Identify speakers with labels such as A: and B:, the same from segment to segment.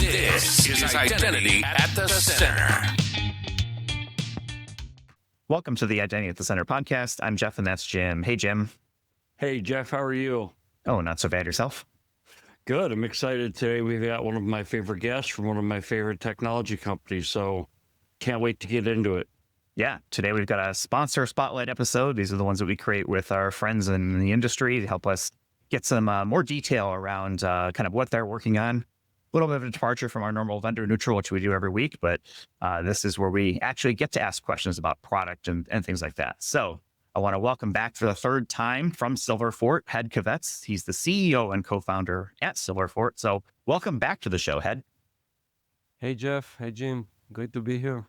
A: This is Identity at the Center.
B: Welcome to the Identity at the Center podcast. I'm Jeff, and that's Jim. Hey, Jim.
C: Hey, Jeff, how are you?
B: Oh, not so bad. Yourself?
C: Good. I'm excited today. We've got one of my favorite guests from one of my favorite technology companies, so can't wait to get into it.
B: Yeah, today we've got a sponsor spotlight episode. These are the ones that we create with our friends in the industry to help us get some more detail around kind of what they're working on. A little bit of a departure from our normal vendor neutral, which we do every week, but this is where we actually get to ask questions about product and things like that. So I want to welcome back for the third time from Silverfort, Head Kvetz. He's the CEO and co-founder at Silverfort. So welcome back to the show, Head.
D: Hey, Jeff. Hey, Jim. Great to be here.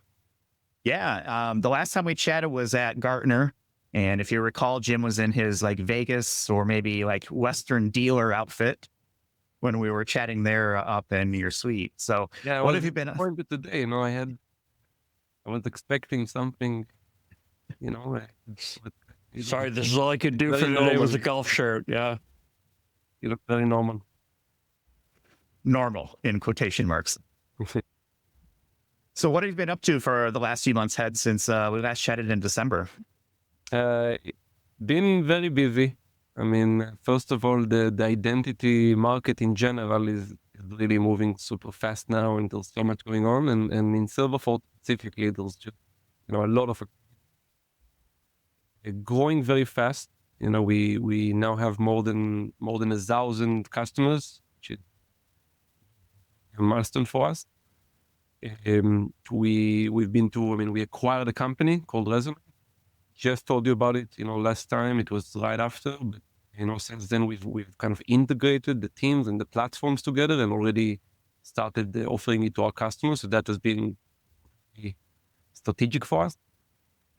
B: Yeah, the last time we chatted was at Gartner. And if you recall, Jim was in his like Vegas or maybe like Western dealer outfit when we were chatting there up in your suite. So
D: Yeah,
B: what have you been?
D: disappointed today? I was expecting something,
C: Sorry, this is all I could do
D: Very
C: for today was a
D: normal.
C: golf shirt. Yeah.
D: You look very normal.
B: Normal in quotation marks. So what have you been up to for the last few months, Head, since we last chatted in December?
D: Been very busy. First of all, the identity market in general is really moving super fast now, and there's so much going on. And in Silverfort specifically, there's just a lot of growing very fast. We now have more than 1,000 customers, which is a milestone for us. We acquired a company called Resume. Just told you about it, last time. It was right after, but since then we've kind of integrated the teams and the platforms together and already started offering it to our customers. So that has been strategic for us.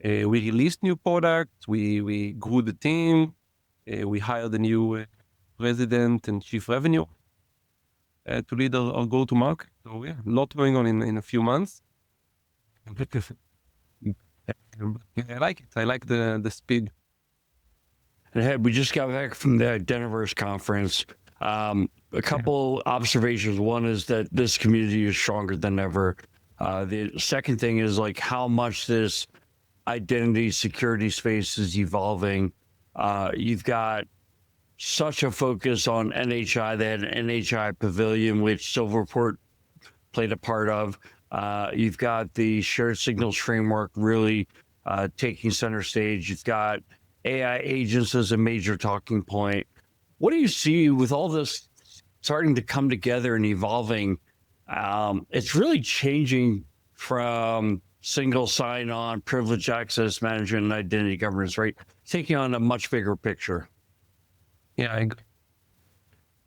D: We released new products. We grew the team. We hired a new president and chief revenue to lead our go-to-market. So yeah, a lot going on in a few months. I like it. I like the speed.
C: And hey, we just got back from the Identiverse conference. A couple observations. One is that this community is stronger than ever. The second thing is like how much this identity security space is evolving. You've got such a focus on NHI. They had an NHI pavilion, which Silverport played a part of. You've got the shared signals framework really taking center stage. You've got AI agents as a major talking point. What do you see with all this starting to come together and evolving? It's really changing from single sign-on, privileged access management, and identity governance, right? Taking on a much bigger picture.
D: Yeah, I agree.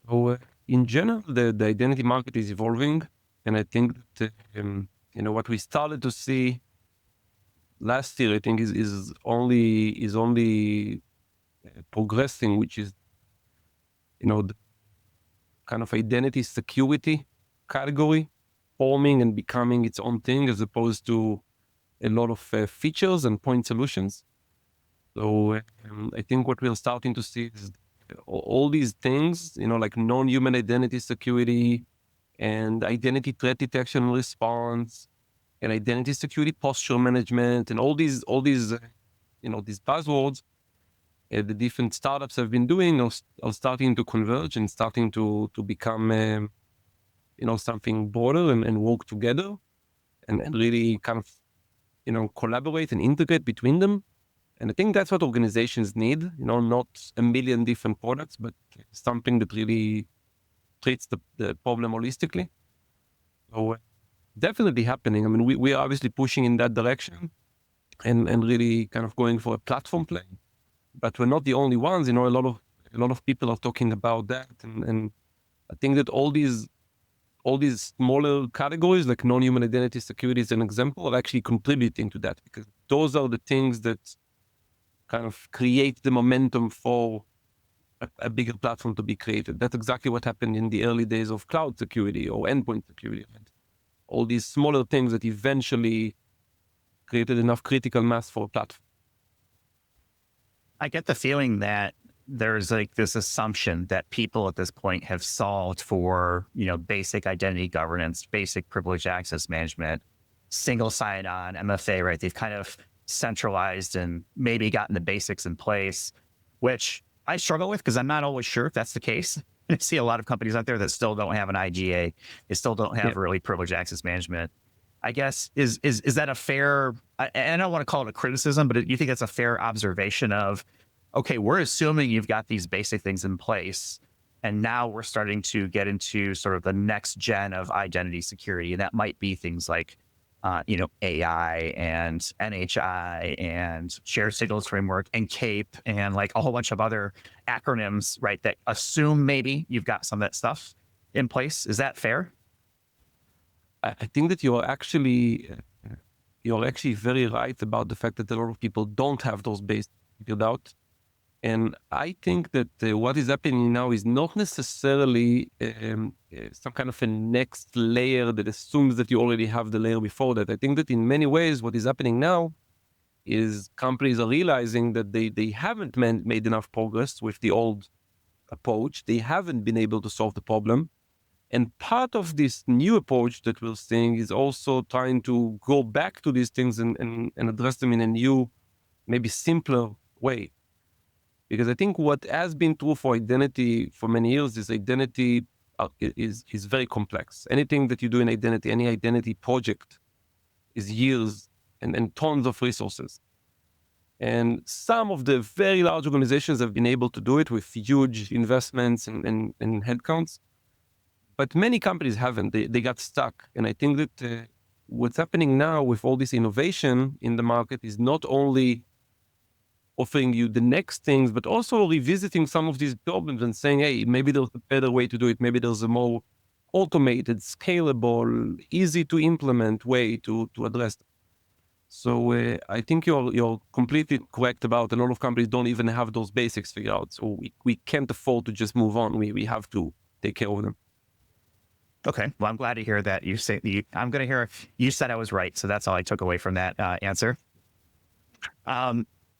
D: So in general, the identity market is evolving. And I think that, what we started to see last year, I think is only progressing, which is, the kind of identity security category forming and becoming its own thing, as opposed to a lot of features and point solutions. So I think what we're starting to see is all these things, like non-human identity security, and identity threat detection and response, and identity security posture management, and all these these buzzwords the different startups have been doing are starting to converge and starting to become something broader and work together and really kind of collaborate and integrate between them. And I think that's what organizations need, not a million different products, but something that really treats the problem holistically. So definitely happening. We are obviously pushing in that direction and really kind of going for a platform play, but we're not the only ones. A lot of people are talking about that. And I think that all these smaller categories like non-human identity security is an example of actually contributing to that, because those are the things that kind of create the momentum for a bigger platform to be created. That's exactly what happened in the early days of cloud security or endpoint security. All these smaller things that eventually created enough critical mass for a platform.
B: I get the feeling that there's like this assumption that people at this point have solved for, basic identity governance, basic privileged access management, single sign-on, MFA, right? They've kind of centralized and maybe gotten the basics in place, which I struggle with because I'm not always sure if that's the case. I see a lot of companies out there that still don't have an IGA. They still don't have really privileged access management. I guess, is that a fair, I don't want to call it a criticism, but you think that's a fair observation of, okay, we're assuming you've got these basic things in place, and now we're starting to get into sort of the next gen of identity security. And that might be things like, AI and NHI and shared signals framework and CAPE and like a whole bunch of other acronyms, right? That assume maybe you've got some of that stuff in place. Is that fair?
D: I think that you're actually very right about the fact that a lot of people don't have those basics figured out. And I think that what is happening now is not necessarily some kind of a next layer that assumes that you already have the layer before that. I think that in many ways, what is happening now is companies are realizing that they haven't made enough progress with the old approach. They haven't been able to solve the problem. And part of this new approach that we're seeing is also trying to go back to these things and address them in a new, maybe simpler way. Because I think what has been true for identity for many years is identity is very complex. Anything that you do in identity, any identity project is years and tons of resources. And some of the very large organizations have been able to do it with huge investments and headcounts. But many companies haven't. They got stuck. And I think that what's happening now with all this innovation in the market is not only offering you the next things, but also revisiting some of these problems and saying, hey, maybe there's a better way to do it. Maybe there's a more automated, scalable, easy to implement way to address it. So I think you're completely correct about a lot of companies don't even have those basics figured out. So we can't afford to just move on. We have to take care of them.
B: Okay. Well, I'm glad to hear that you say I'm going to hear you said I was right. So that's all I took away from that answer.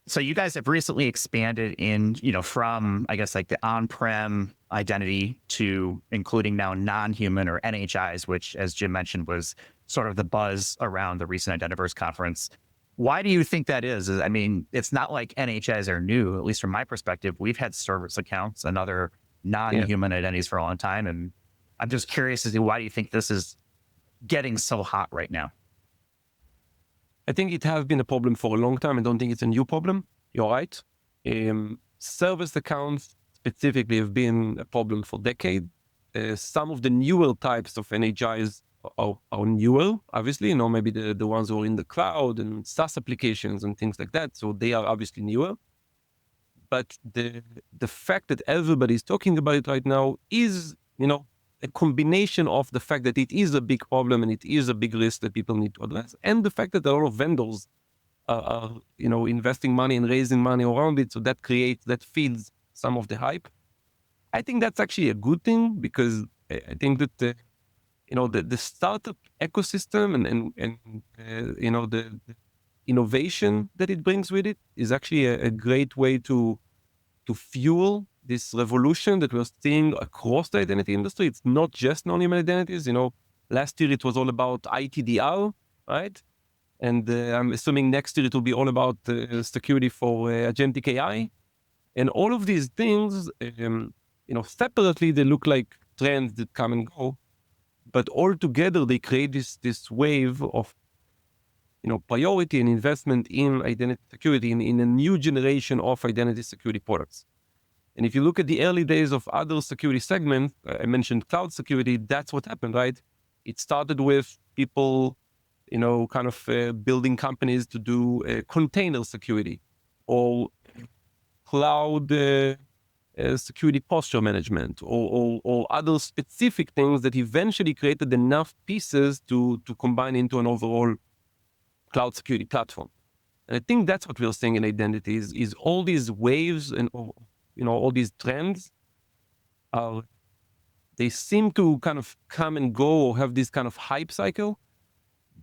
B: So you guys have recently expanded in, from, I guess, like the on-prem identity to including now non-human or NHIs, which, as Jim mentioned, was sort of the buzz around the recent Identiverse conference. Why do you think that is? I mean, it's not like NHIs are new, at least from my perspective. We've had service accounts and other non-human identities for a long time. And I'm just curious as to why do you think this is getting so hot right now?
D: I think it has been a problem for a long time. I don't think it's a new problem. You're right. Service accounts specifically have been a problem for decades. Some of the newer types of NHIs are newer, obviously, maybe the ones who are in the cloud and SaaS applications and things like that. So they are obviously newer. But the fact that everybody is talking about it right now is, a combination of the fact that it is a big problem and it is a big risk that people need to address, and the fact that a lot of vendors are investing money and raising money around it. So that feeds some of the hype. I think that's actually a good thing because I think that the startup ecosystem and the innovation that it brings with it is actually a great way to fuel this revolution that we're seeing across the identity industry. It's not just non-human identities. Last year it was all about ITDR, right? And I'm assuming next year it will be all about security for agentic AI. And all of these things, separately, they look like trends that come and go. But all together, they create this wave of priority and investment in identity security in a new generation of identity security products. And if you look at the early days of other security segments, I mentioned cloud security, that's what happened, right? It started with people, kind of building companies to do container security or cloud security posture management or other specific things that eventually created enough pieces to combine into an overall cloud security platform. And I think that's what we're seeing in identities is all these waves and all these trends they seem to kind of come and go or have this kind of hype cycle,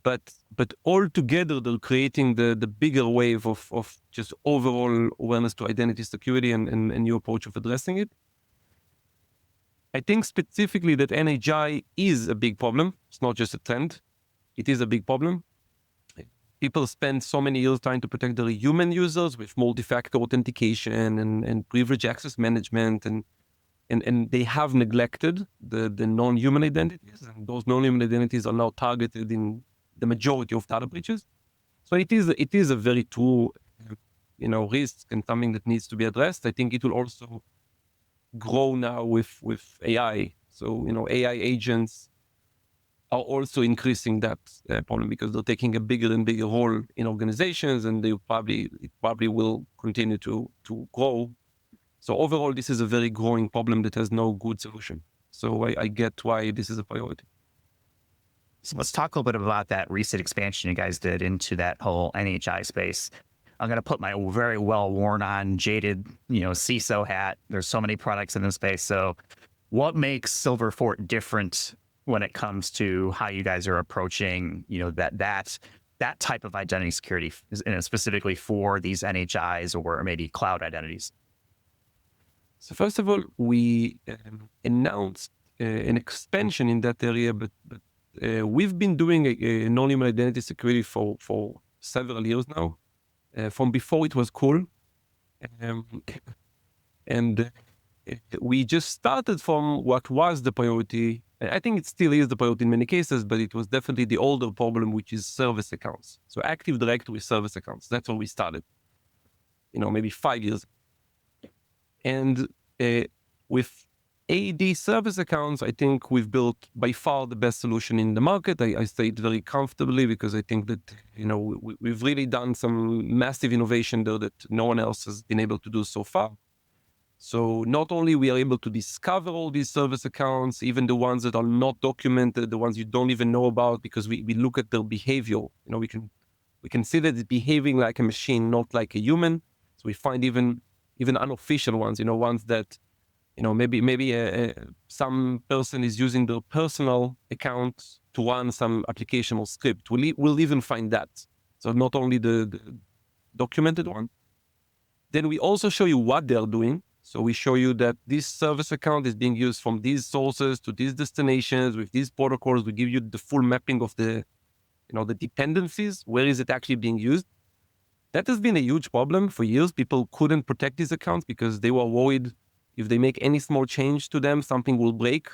D: but all together they're creating the bigger wave of just overall awareness to identity security and a new approach of addressing it. I think specifically that NHI is a big problem. It's not just a trend. It is a big problem. People spend so many years trying to protect their human users with multi-factor authentication and privilege access management, and they have neglected the non-human identities, and those non-human identities are now targeted in the majority of data breaches. So it is a very true, risk and something that needs to be addressed. I think it will also grow now with AI. So AI agents are also increasing that problem because they're taking a bigger and bigger role in organizations, and it probably will continue to grow. So overall, this is a very growing problem that has no good solution. So I get why this is a priority.
B: So let's talk a little bit about that recent expansion you guys did into that whole NHI space. I'm going to put my very well worn on jaded, CISO hat. There's so many products in this space. So what makes Silverfort different when it comes to how you guys are approaching, that type of identity security, specifically for these NHIs or maybe cloud identities?
D: So first of all, we announced an expansion in that area, but we've been doing a non-human identity security for several years now. From before it was cool. And we just started from what was the priority. I think it still is the priority in many cases, but it was definitely the older problem, which is service accounts. So Active Directory service accounts, that's where we started, maybe 5 years. And with AD service accounts, I think we've built by far the best solution in the market. I say it very comfortably because I think that, we've really done some massive innovation there that no one else has been able to do so far. So not only we are able to discover all these service accounts, even the ones that are not documented, the ones you don't even know about, because we look at their behavior. We can see that it's behaving like a machine, not like a human. So we find even unofficial ones, ones that maybe some person is using their personal account to run some application or script. We'll even find that. So not only the documented one. Then we also show you what they're doing. So we show you that this service account is being used from these sources to these destinations with these protocols. We give you the full mapping of the dependencies. Where is it actually being used? That has been a huge problem for years. People couldn't protect these accounts because they were worried if they make any small change to them, something will break.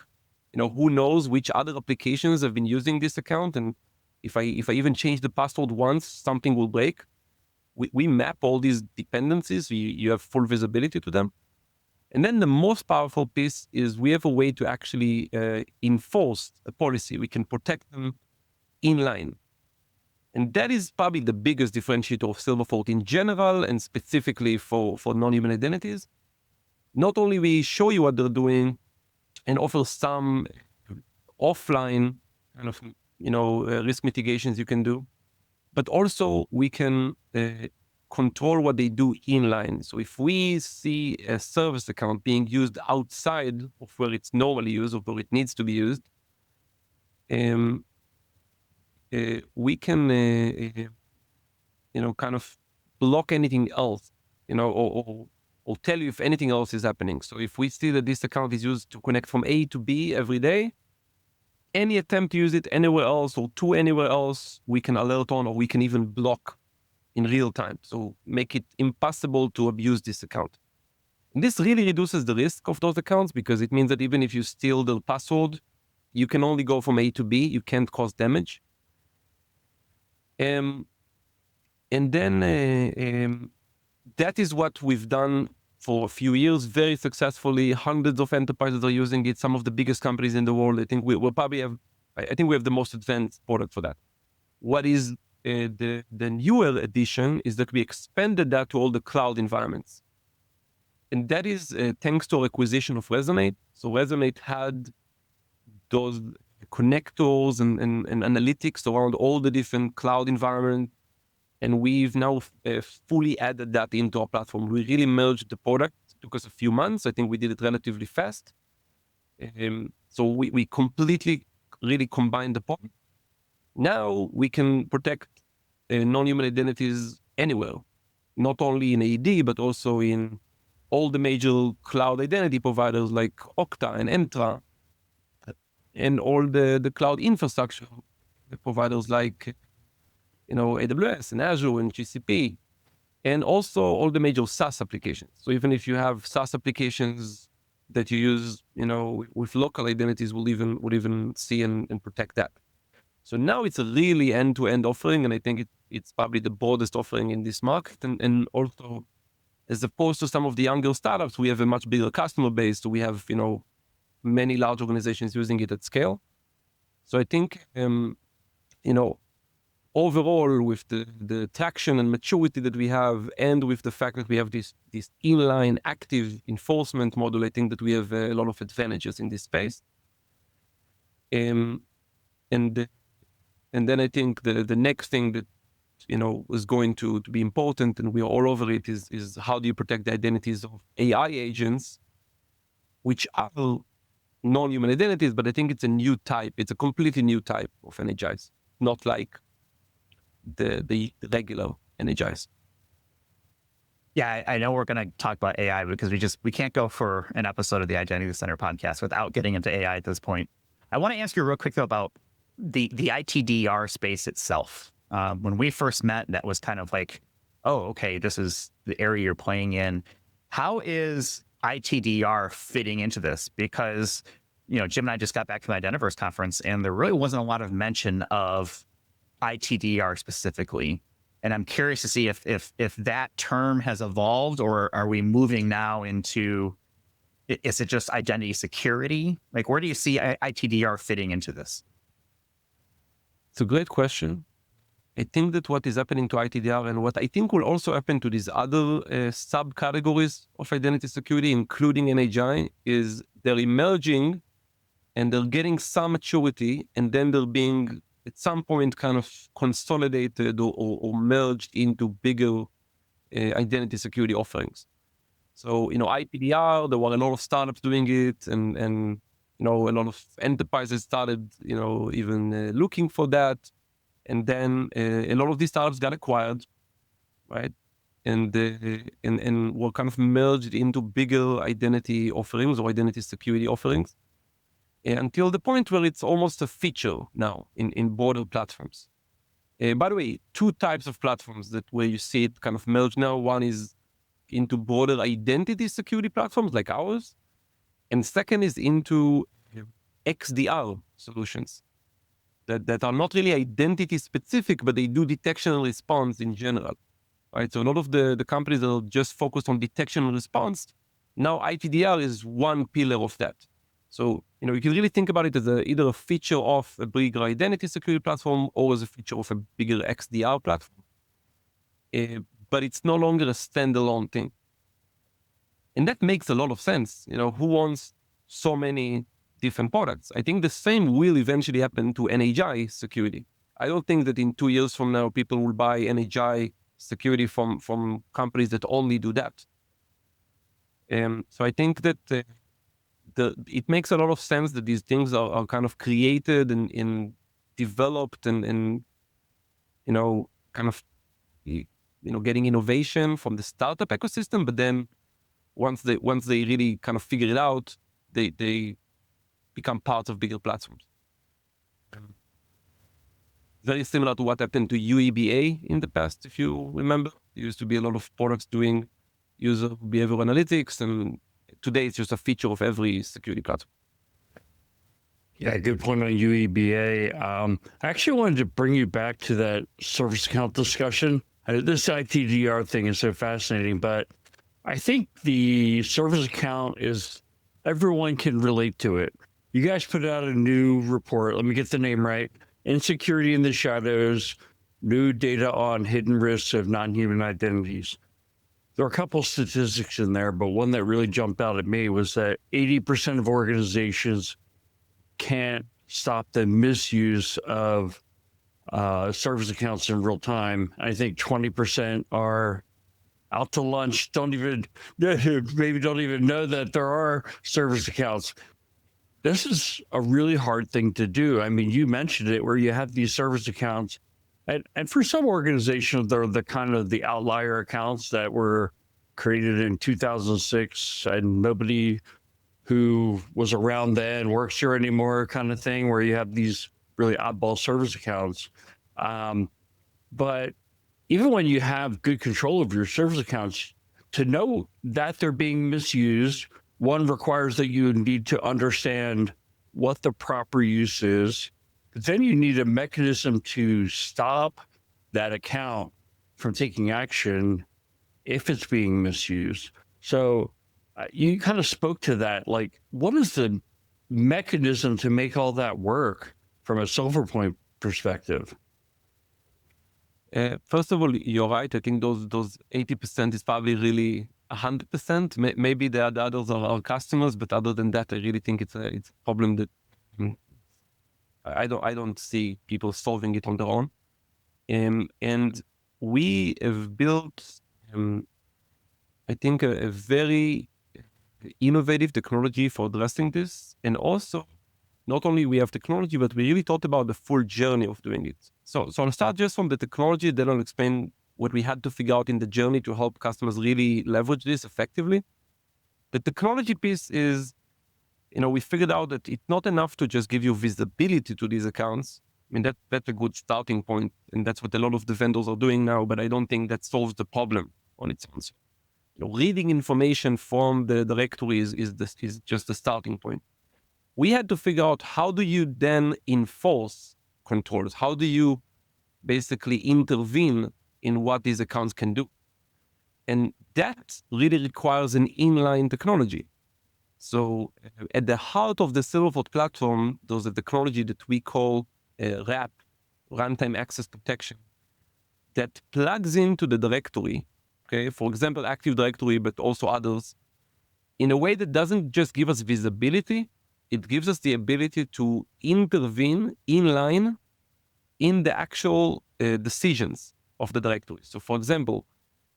D: Who knows which other applications have been using this account, and if I even change the password once, something will break. We map all these dependencies. You have full visibility to them. And then the most powerful piece is we have a way to actually enforce a policy. We can protect them inline. And that is probably the biggest differentiator of Silverfort in general and specifically for non-human identities. Not only we show you what they're doing and offer some offline kind of, risk mitigations you can do, but also we can control what they do inline. So if we see a service account being used outside of where it's normally used or where it needs to be used, we can, kind of block anything else, or tell you if anything else is happening. So if we see that this account is used to connect from A to B every day, any attempt to use it anywhere else or to anywhere else, we can alert on, or we can even block in real time. So make it impossible to abuse this account. And this really reduces the risk of those accounts because it means that even if you steal the password, you can only go from A to B. You can't cause damage. And then that is what we've done for a few years, very successfully. Hundreds of enterprises are using it. Some of the biggest companies in the world. I think we'll probably have. I think we have the most advanced product for that. What is the newer addition is that we expanded that to all the cloud environments, and that is thanks to our acquisition of Resonate. So Resonate had those connectors and analytics around all the different cloud environments. And we've now fully added that into our platform. We really merged the product. It took us a few months. I think we did it relatively fast. So we completely really combined the product. Now we can protect non-human identities anywhere, not only in AD, but also in all the major cloud identity providers like Okta and Entra, and all the cloud infrastructure providers like AWS and Azure and GCP, and also all the major SaaS applications. So even if you have SaaS applications that you use, with local identities, we'll even see and protect that. So now it's a really end-to-end offering, and I think it's probably the broadest offering in this market. And also, as opposed to some of the younger startups, we have a much bigger customer base. So we have, many large organizations using it at scale. So I think, overall, with the traction and maturity that we have, and with the fact that we have this inline active enforcement model, I think that we have a lot of advantages in this space. And then I think the next thing that is going to be important, and we are all over it, is how do you protect the identities of AI agents, which are non-human identities, but I think it's a new type. It's a completely new type of energize, not like the regular energize.
B: Yeah, I know we're going to talk about AI because we can't go for an episode of the Identity Center podcast without getting into AI at this point. I want to ask you real quick though about the ITDR space itself. When we first met, that was kind of like, oh, okay, this is the area you're playing in. How is ITDR fitting into this? Because, Jim and I just got back from the Identiverse conference, and there really wasn't a lot of mention of ITDR specifically. And I'm curious to see if that term has evolved, or are we moving now into, is it just identity security? Like, where do you see ITDR fitting into this?
D: It's a great question. I think that what is happening to ITDR, and what I think will also happen to these other subcategories of identity security, including NHI, is they're emerging and they're getting some maturity, and then they're being at some point kind of consolidated or merged into bigger identity security offerings. So, IPDR, there were a lot of startups doing it, and a lot of enterprises started, even looking for that. And then a lot of these startups got acquired, right? And were kind of merged into bigger identity offerings or identity security offerings, until the point where it's almost a feature now in broader platforms. By the way, two types of platforms where you see it kind of merge now. One is into broader identity security platforms like ours, and second is into XDR solutions that are not really identity specific, but they do detection and response in general, right? So a lot of the companies that are just focused on detection and response, now ITDR is one pillar of that. So, you can really think about it as either a feature of a bigger identity security platform or as a feature of a bigger XDR platform. But it's no longer a standalone thing. And that makes a lot of sense. Who wants so many different products? I think the same will eventually happen to NHI security. I don't think that in 2 years from now, people will buy NHI security from companies that only do that. So I think that it makes a lot of sense that these things are kind of created and developed and kind of, getting innovation from the startup ecosystem. But then once they really kind of figure it out, they become part of bigger platforms. Very similar to what happened to UEBA in the past, if you remember. There used to be a lot of products doing user behavior analytics, and today it's just a feature of every security platform.
C: Yeah, good point on UEBA. I actually wanted to bring you back to that service account discussion. This ITDR thing is so fascinating, but I think the service account is, everyone can relate to it. You guys put out a new report. Let me get the name right. Insecurity in the Shadows, new data on hidden risks of non-human identities. There are a couple statistics in there, but one that really jumped out at me was that 80% of organizations can't stop the misuse of service accounts in real time. I think 20% are out to lunch, maybe don't even know that there are service accounts. this is a really hard thing to do. I mean, you mentioned it where you have these service accounts, and for some organizations, they're the kind of the outlier accounts that were created in 2006 and nobody who was around then works here anymore kind of thing, where you have these really oddball service accounts. But even when you have good control of your service accounts, to know that they're being misused, one requires that you need to understand what the proper use is. Then you need a mechanism to stop that account from taking action if it's being misused. So you kind of spoke to that. Like, what is the mechanism to make all that work from a Silverpoint perspective?
D: First of all, you're right. I think those 80% is probably really 100%. Maybe the others are our customers, but other than that, I really think it's a problem that I don't see people solving it on their own. And we have built, I think, a very innovative technology for addressing this. And also, not only we have technology, but we really thought about the full journey of doing it. So I'll start just from the technology, then I'll explain what we had to figure out in the journey to help customers really leverage this effectively. The technology piece is, we figured out that it's not enough to just give you visibility to these accounts. I mean, that's a good starting point, and that's what a lot of the vendors are doing now, but I don't think that solves the problem on its own. So, reading information from the directory is just the starting point. We had to figure out, how do you then enforce controls? How do you basically intervene in what these accounts can do? And that really requires an inline technology. So at the heart of the Silverfort platform, there's a technology that we call RAP, Runtime Access Protection, that plugs into the directory, okay, for example, Active Directory, but also others, in a way that doesn't just give us visibility, it gives us the ability to intervene inline in the actual decisions of the directory. So for example,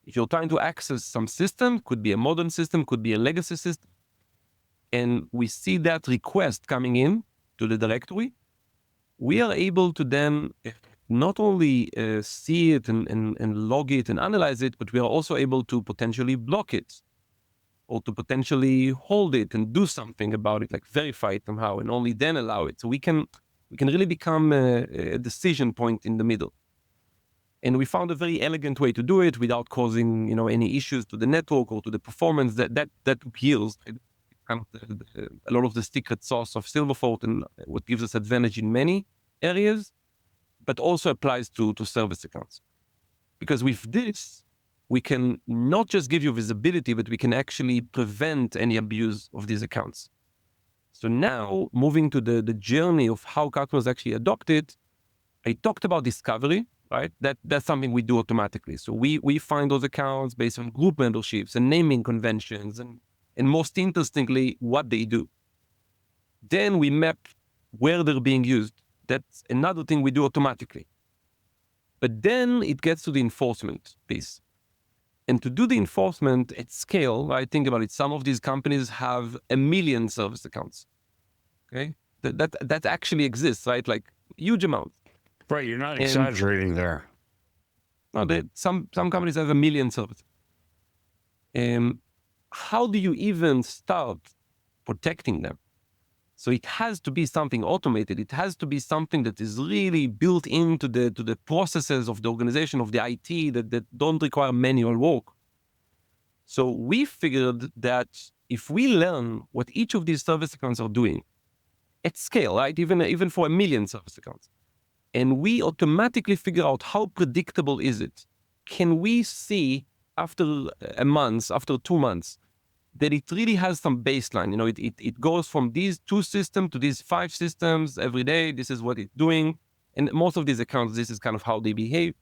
D: if you're trying to access some system, could be a modern system, could be a legacy system, and we see that request coming in to the directory, we are able to then not only see it and log it and analyze it, but we are also able to potentially block it, or to potentially hold it and do something about it, like verify it somehow, and only then allow it. So we can really become a decision point in the middle. And we found a very elegant way to do it without causing, any issues to the network or to the performance. That took years. Kind of a lot of the secret sauce of Silverfort, and what gives us advantage in many areas, but also applies to service accounts. Because with this, we can not just give you visibility, but we can actually prevent any abuse of these accounts. So now, moving to the journey of how customers actually adopt it, I talked about discovery, right? That's something we do automatically. So we find those accounts based on group memberships and naming conventions, and most interestingly, what they do. Then we map where they're being used. That's another thing we do automatically. But then it gets to the enforcement piece. And to do the enforcement at scale, right? Think about it. Some of these companies have 1 million service accounts. Okay, that actually exists, right? Like huge amount.
C: Right, you're not exaggerating there.
D: No, some companies have 1 million services. How do you even start protecting them? So it has to be something automated. It has to be something that is really built into the processes of the organization, of the IT, that don't require manual work. So we figured that if we learn what each of these service accounts are doing at scale, right, even for 1 million service accounts, and we automatically figure out how predictable is it, can we see after a month, after 2 months, that it really has some baseline? It goes from these 2 systems to these 5 systems every day. This is what it's doing. And most of these accounts, this is kind of how they behave.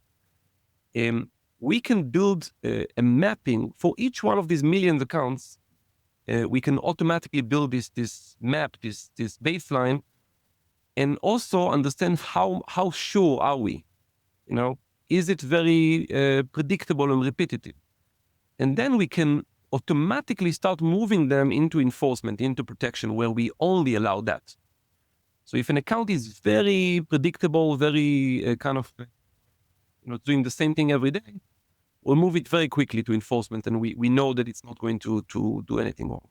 D: We can build a mapping for each one of these millions accounts. We can automatically build this map, this baseline, and also understand how sure are we? Is it very predictable and repetitive? And then we can automatically start moving them into enforcement, into protection, where we only allow that. So if an account is very predictable, very doing the same thing every day, we'll move it very quickly to enforcement, and we know that it's not going to do anything wrong.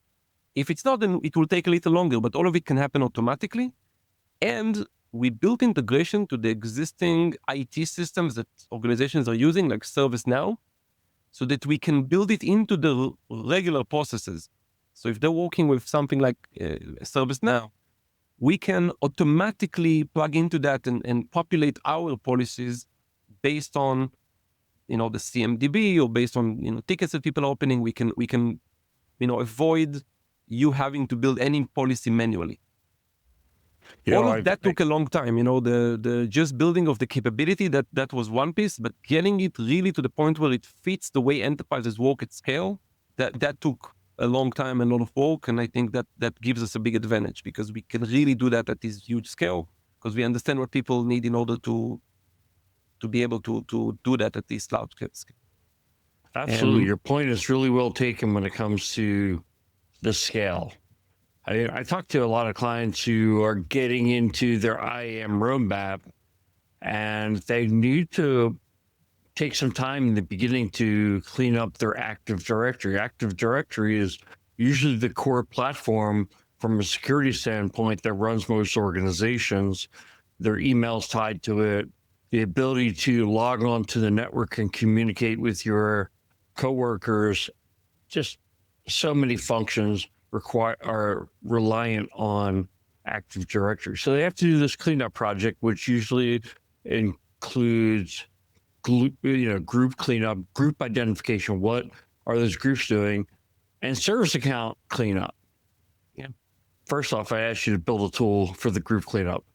D: If it's not, then it will take a little longer, but all of it can happen automatically. And we built integration to the existing IT systems that organizations are using, like ServiceNow, so that we can build it into the regular processes. So if they're working with something like ServiceNow, we can automatically plug into that and populate our policies based on, the CMDB, or based on, tickets that people are opening. We can avoid you having to build any policy manually. All of that took a long time. The just building of the capability, that was one piece, but getting it really to the point where it fits the way enterprises work at scale, that took a long time and a lot of work. And I think that gives us a big advantage, because we can really do that at this huge scale, because we understand what people need in order to be able to do that at this large scale.
C: Absolutely. Your point is really well taken when it comes to the scale. I talk to a lot of clients who are getting into their IAM roadmap, and they need to take some time in the beginning to clean up their Active Directory. Active Directory is usually the core platform from a security standpoint that runs most organizations. Their email's tied to it. The ability to log on to the network and communicate with your coworkers, just so many functions are reliant on Active Directory. So they have to do this cleanup project, which usually includes group cleanup, group identification. What are those groups doing? And service account cleanup. Yeah. First off, I asked you to build a tool for the group cleanup.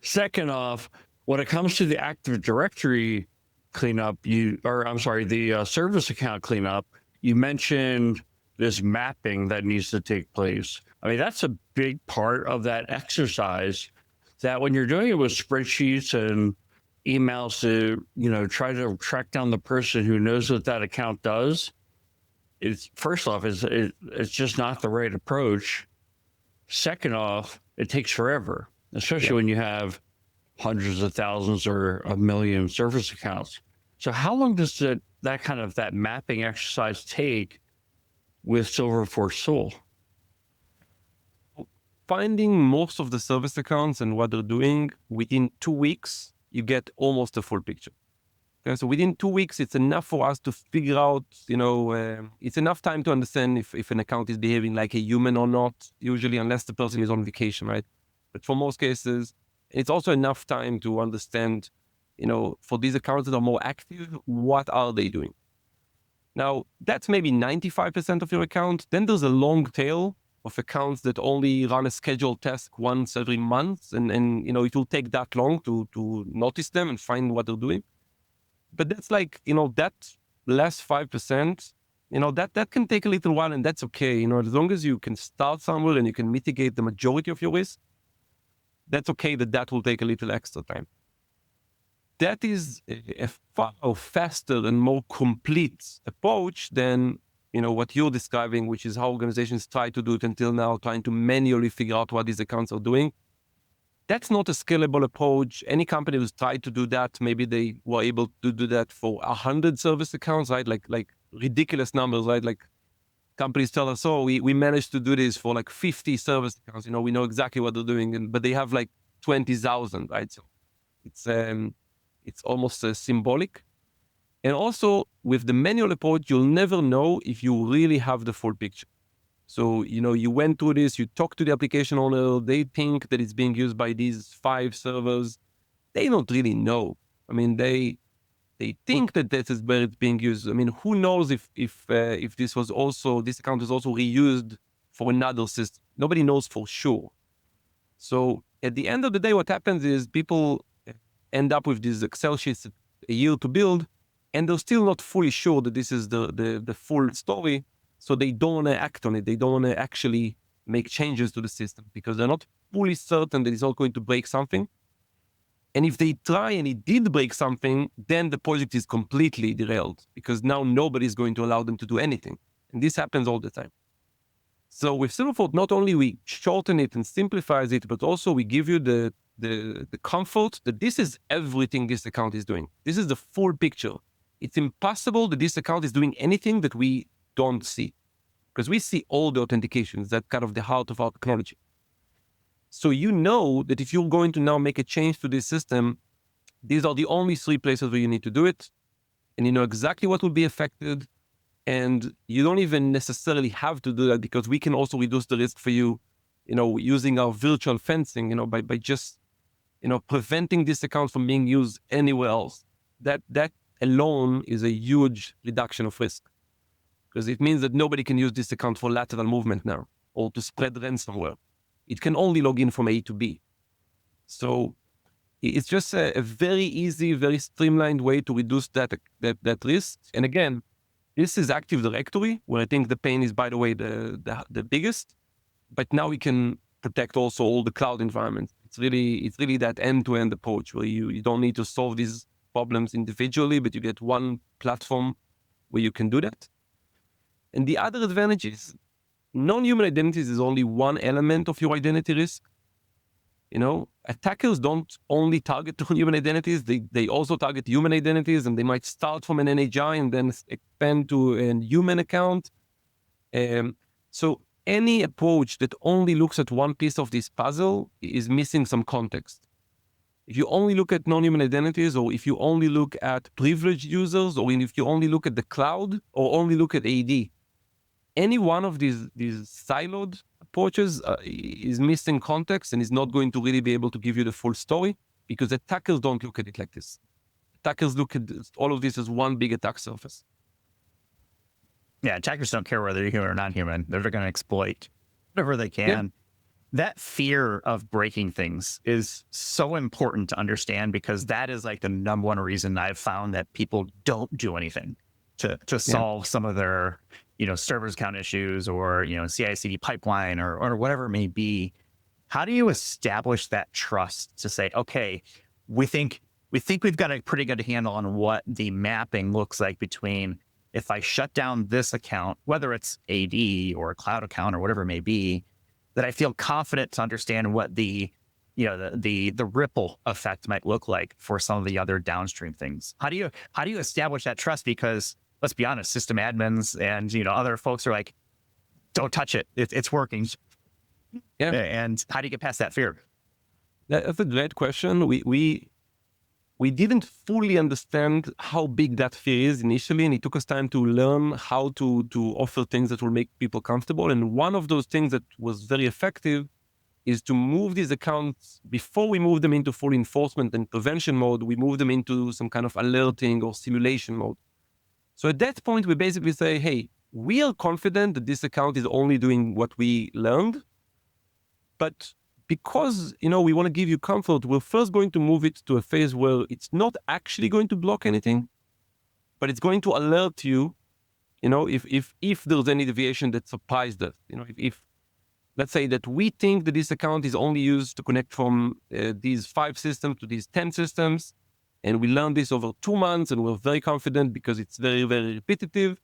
C: Second off, when it comes to the Active Directory cleanup, the service account cleanup, you mentioned this mapping that needs to take place. I mean, that's a big part of that exercise, that when you're doing it with spreadsheets and emails to, try to track down the person who knows what that account does, it's just not the right approach. Second off, it takes forever, especially when you have hundreds of thousands or a million service accounts. So how long does that mapping exercise take with Silverfort Soul?
D: Finding most of the service accounts and what they're doing, within 2 weeks, you get almost a full picture. Okay, so within 2 weeks, it's enough for us to figure out, it's enough time to understand if an account is behaving like a human or not, usually, unless the person is on vacation, right? But for most cases, it's also enough time to understand, for these accounts that are more active, what are they doing? Now, that's maybe 95% of your account. Then there's a long tail of accounts that only run a scheduled task once every month. And it will take that long to notice them and find what they're doing. But that's that last 5%, that can take a little while, and that's okay. As long as you can start somewhere and you can mitigate the majority of your risk, that's okay that will take a little extra time. That is a far faster and more complete approach than, what you're describing, which is how organizations try to do it until now, trying to manually figure out what these accounts are doing. That's not a scalable approach. Any company who's tried to do that, maybe they were able to do that for 100 service accounts, right? Like ridiculous numbers, right? Like companies tell us, we managed to do this for 50 service accounts. We know exactly what they're doing, but they have 20,000, right? So it's almost symbolic. And also with the manual approach, you'll never know if you really have the full picture. So, you went through this, you talk to the application owner, they think that it's being used by these 5 servers. They don't really know. I mean, they think that this is where it's being used. I mean, who knows if this account is also reused for another system? Nobody knows for sure. So at the end of the day, what happens is people end up with these Excel sheets a year to build, and they're still not fully sure that this is the full story. So they don't want to act on it. They don't want to actually make changes to the system because they're not fully certain that it's not going to break something. And if they try and it did break something, then the project is completely derailed because now nobody's going to allow them to do anything. And this happens all the time. So with Silverfort, not only we shorten it and simplifies it, but also we give you the comfort that this is everything this account is doing. This is the full picture. It's impossible that this account is doing anything that we don't see, because we see all the authentications. That's kind of the heart of our technology. So you know that if you're going to now make a change to this system, these are the only 3 places where you need to do it. And you know exactly what will be affected. And you don't even necessarily have to do that, because we can also reduce the risk for you, using our virtual fencing, by just, preventing this account from being used anywhere else. That alone is a huge reduction of risk, because it means that nobody can use this account for lateral movement now or to spread ransomware. It can only log in from A to B. So it's just a very easy, very streamlined way to reduce that risk. And again, this is Active Directory, where I think the pain is, by the way, the biggest. But now we can protect also all the cloud environments. It's really that end-to-end approach where you don't need to solve these problems individually, but you get one platform where you can do that. And the other advantage is non-human identities is only one element of your identity risk. Attackers don't only target non-human identities, they also target human identities, and they might start from an NHI and then expand to a human account. So any approach that only looks at one piece of this puzzle is missing some context. If you only look at non-human identities, or if you only look at privileged users, or if you only look at the cloud, or only look at AD, any one of these siloed approaches is missing context and is not going to really be able to give you the full story, because attackers don't look at it like this. Attackers look at all of this as one big attack surface.
B: Yeah, attackers don't care whether you're human or non-human. They're going to exploit whatever they can. Yeah. That fear of breaking things is so important to understand, because that is like the number one reason I've found that people don't do anything to solve some of their servers account issues, or CI/CD pipeline, or whatever it may be. How do you establish that trust to say, okay, we think we've got a pretty good handle on what the mapping looks like between, if I shut down this account, whether it's AD or a cloud account or whatever it may be, that I feel confident to understand what the ripple effect might look like for some of the other downstream things. How do you establish that trust? Because let's be honest, system admins and other folks are like, don't touch it. It's working.
D: Yeah.
B: And how do you get past that fear?
D: That's a great question. We didn't fully understand how big that fear is initially, and it took us time to learn how to offer things that will make people comfortable. And one of those things that was very effective is to move these accounts, before we move them into full enforcement and prevention mode, we move them into some kind of alerting or simulation mode. So at that point, we basically say, hey, we are confident that this account is only doing what we learned, but because, we want to give you comfort, we're first going to move it to a phase where it's not actually going to block anything, but it's going to alert you, if there's any deviation that surprised us. If let's say that we think that this account is only used to connect from these 5 systems to these 10 systems, and we learned this over 2 months, and we're very confident because it's very, very repetitive.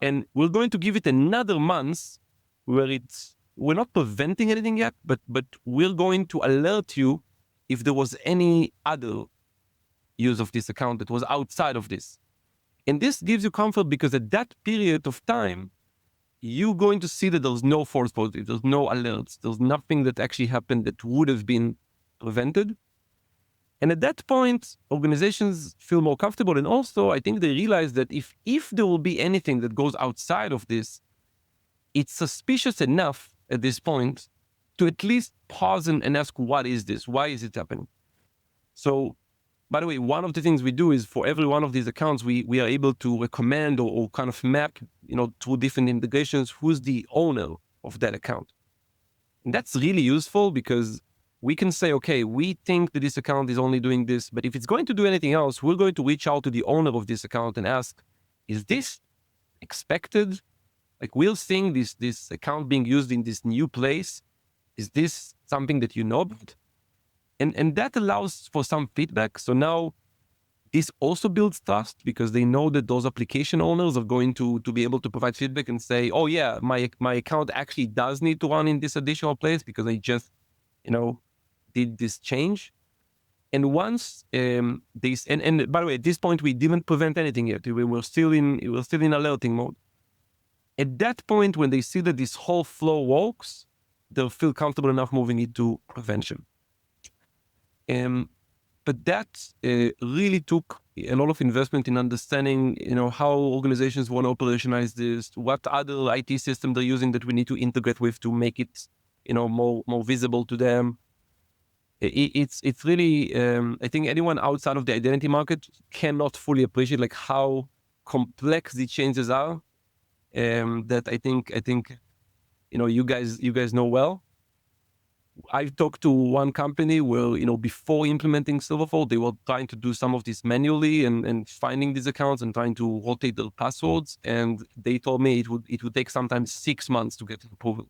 D: And we're going to give it another month where we're not preventing anything yet, but we're going to alert you if there was any other use of this account that was outside of this. And this gives you comfort, because at that period of time, you're going to see that there's no false positives, there's no alerts, there's nothing that actually happened that would have been prevented. And at that point, organizations feel more comfortable. And also, I think they realize that if there will be anything that goes outside of this, it's suspicious enough at this point to at least pause and ask, what is this? Why is it happening? So, by the way, one of the things we do is, for every one of these accounts, we are able to recommend or kind of map, through different integrations, who's the owner of that account. And that's really useful, because we can say, okay, we think that this account is only doing this, but if it's going to do anything else, we're going to reach out to the owner of this account and ask, is this expected? Like, we're seeing this account being used in this new place. Is this something that you know about? And that allows for some feedback. So now This also builds trust because they know that those application owners are going to be able to provide feedback and say, oh yeah, my account actually does need to run in this additional place because I just, did this change. And once this, and by the way, at this point, we didn't prevent anything yet. We were still in alerting mode. At that point, when they see that this whole flow works, they'll feel comfortable enough moving it to prevention. But that really took a lot of investment in understanding, how organizations want to operationalize this, what other IT system they're using that we need to integrate with to make it, more visible to them. It's really, I think anyone outside of the identity market cannot fully appreciate like how complex the changes are. That I think, you guys know well. I've talked to one company where, before implementing Silverfort, they were trying to do some of this manually and finding these accounts and trying to rotate their passwords. And they told me it would take sometimes 6 months to get approval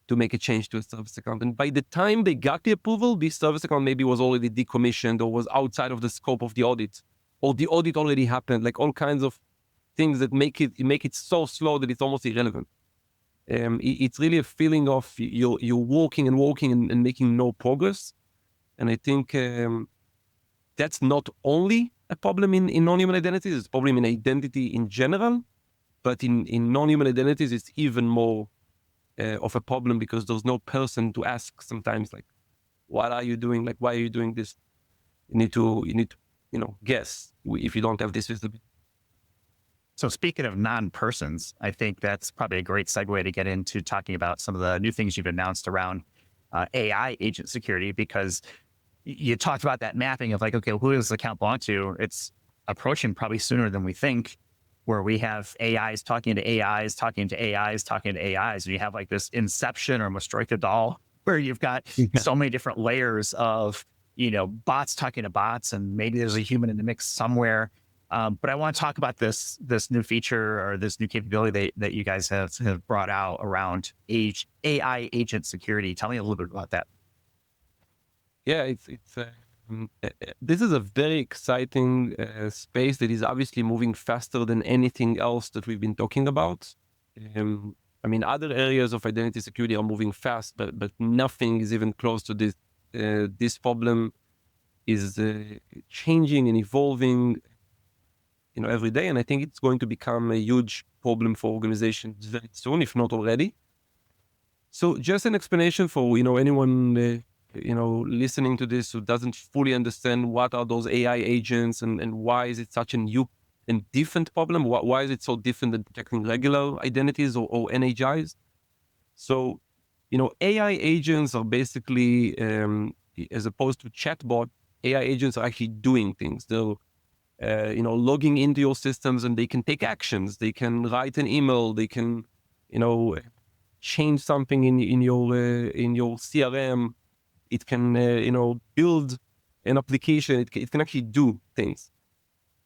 D: to make a change to a service account. And by the time they got the approval, this service account maybe was already decommissioned or was outside of the scope of the audit, or the audit already happened, like all kinds of things that make it so slow that it's almost irrelevant. It's really a feeling of you're walking and making no progress. And I think that's not only a problem in non-human identities, it's a problem in identity in general, but in non-human identities, it's even more of a problem because there's no person to ask sometimes, like, what are you doing? Like, why are you doing this? You need to guess if you don't have this visibility.
B: So speaking of non-persons, I think that's probably a great segue to get into talking about some of the new things you've announced around AI agent security, because you talked about that mapping of like, okay, who does the account belong to? It's approaching probably sooner than we think, where we have AIs talking to AIs, talking to AIs, talking to AIs. And you have like this Inception or Mastroika doll where you've got so many different layers of, bots talking to bots, and maybe there's a human in the mix somewhere. But I want to talk about this new feature or this new capability that you guys have brought out around AI agent security. Tell me a little bit about that.
D: Yeah, this is a very exciting space that is obviously moving faster than anything else that we've been talking about. Other areas of identity security are moving fast, but nothing is even close to this. This problem is changing and evolving, every day. And I think it's going to become a huge problem for organizations very soon, if not already. So just an explanation for, anyone, listening to this who doesn't fully understand what are those AI agents and why is it such a new and different problem? Why is it so different than protecting regular identities or NHIs? So, AI agents are basically, as opposed to chatbot, AI agents are actually doing things. They're logging into your systems and they can take actions. They can write an email. They can, change something in your CRM. It can, build an application. It can actually do things.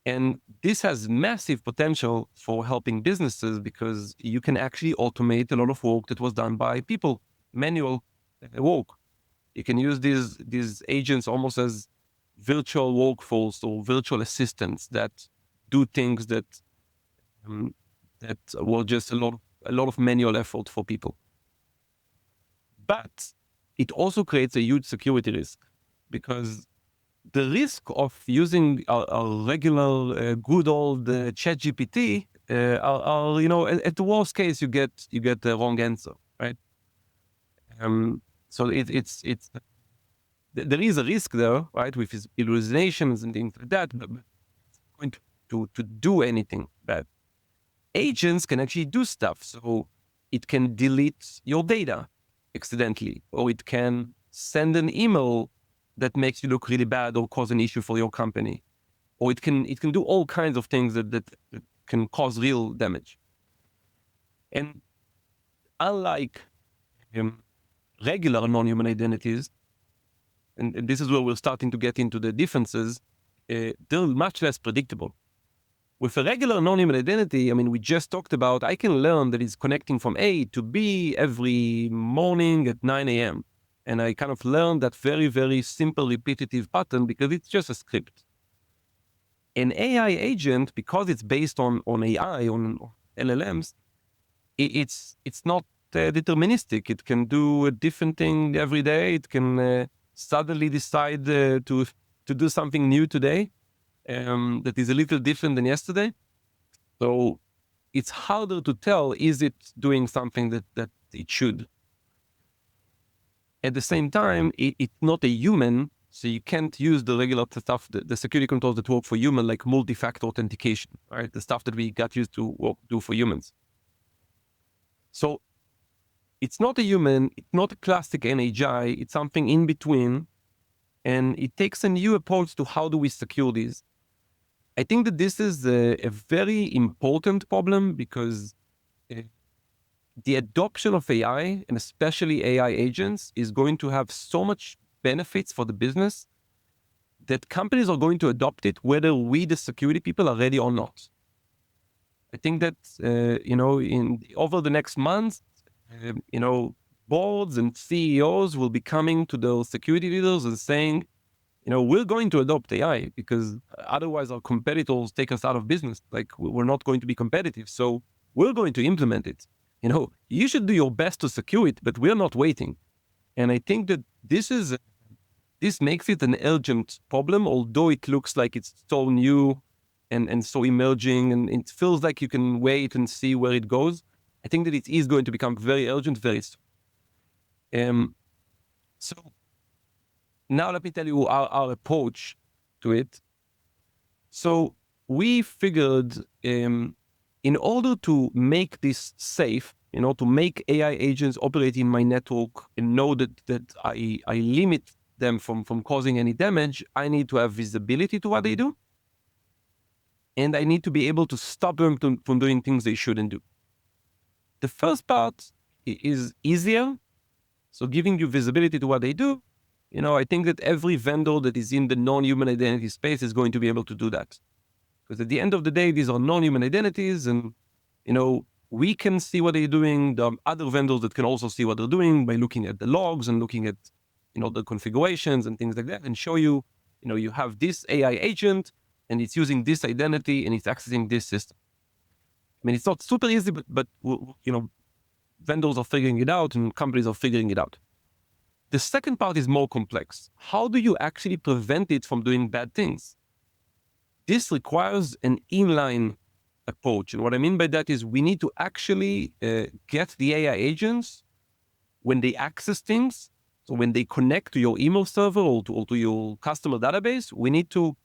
D: And this has massive potential for helping businesses because you can actually automate a lot of work that was done by people, manual work. You can use these agents almost as virtual workforce or virtual assistants that do things that were just a lot of manual effort for people. But it also creates a huge security risk because the risk of using a regular good old ChatGPT are at the worst case you get the wrong answer, right? So it's there is a risk there, right, with his hallucinations and things like that, but it's going to do anything bad. Agents can actually do stuff. So it can delete your data accidentally, or it can send an email that makes you look really bad or cause an issue for your company. Or it can do all kinds of things that can cause real damage. And unlike regular non-human identities, and this is where we're starting to get into the differences, they're much less predictable. With a regular non-human identity, we just talked about, I can learn that it's connecting from A to B every morning at 9 a.m. And I kind of learned that very, very simple, repetitive pattern because it's just a script. An AI agent, because it's based on AI, on LLMs, it's not deterministic. It can do a different thing every day. It can suddenly decide to do something new today that is a little different than yesterday. So it's harder to tell, is it doing something that it should? At the same time, it's not a human, so you can't use the regular stuff, the security controls that work for human, like multi-factor authentication, right? The stuff that we got used to do for humans. So it's not a human, it's not a classic NHI, it's something in between, and it takes a new approach to how do we secure these. I think that this is a very important problem because the adoption of AI, and especially AI agents, is going to have so much benefits for the business that companies are going to adopt it whether we, the security people, are ready or not. I think that, over the next months, boards and CEOs will be coming to those security leaders and saying, we're going to adopt AI because otherwise our competitors take us out of business. Like, we're not going to be competitive. So we're going to implement it. You should do your best to secure it, but we're not waiting. And I think that this makes it an urgent problem, although it looks like it's so new and so emerging, and it feels like you can wait and see where it goes. I think that it is going to become very urgent very soon. So now let me tell you our approach to it. So we figured in order to make this safe, to make AI agents operate in my network and know that I limit them from causing any damage, I need to have visibility to what they do. And I need to be able to stop them from doing things they shouldn't do. The first part is easier. So giving you visibility to what they do, I think that every vendor that is in the non-human identity space is going to be able to do that. Because at the end of the day, these are non-human identities and, we can see what they're doing. There are other vendors that can also see what they're doing by looking at the logs and looking at, the configurations and things like that, and show you, you have this AI agent and it's using this identity and it's accessing this system. I mean, it's not super easy, but vendors are figuring it out and companies are figuring it out. The second part is more complex. How do you actually prevent it from doing bad things? This requires an inline approach. And what I mean by that is we need to actually get the AI agents when they access things. So when they connect to your email server or to your customer database, we need to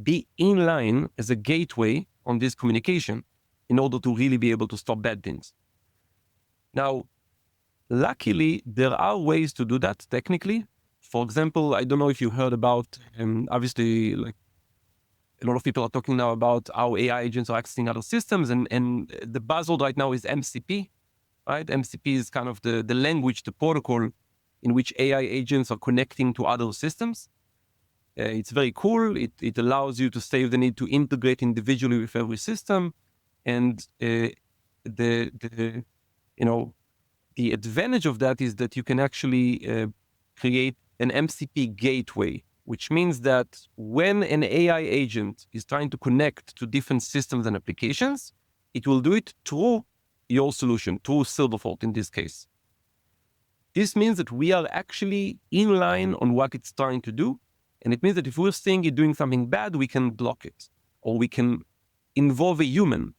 D: be inline as a gateway on this communication in order to really be able to stop bad things. Now, luckily, there are ways to do that technically. For example, I don't know if you heard about, obviously, like a lot of people are talking now about how AI agents are accessing other systems, and the buzzword right now is MCP, right? MCP is kind of the language, the protocol in which AI agents are connecting to other systems. It's very cool. It allows you to save the need to integrate individually with every system, and the advantage of that is that you can actually create an MCP gateway, which means that when an AI agent is trying to connect to different systems and applications, it will do it through your solution, through Silverfort in this case. This means that we are actually in line on what it's trying to do. And it means that if we're seeing it doing something bad, we can block it, or we can involve a human,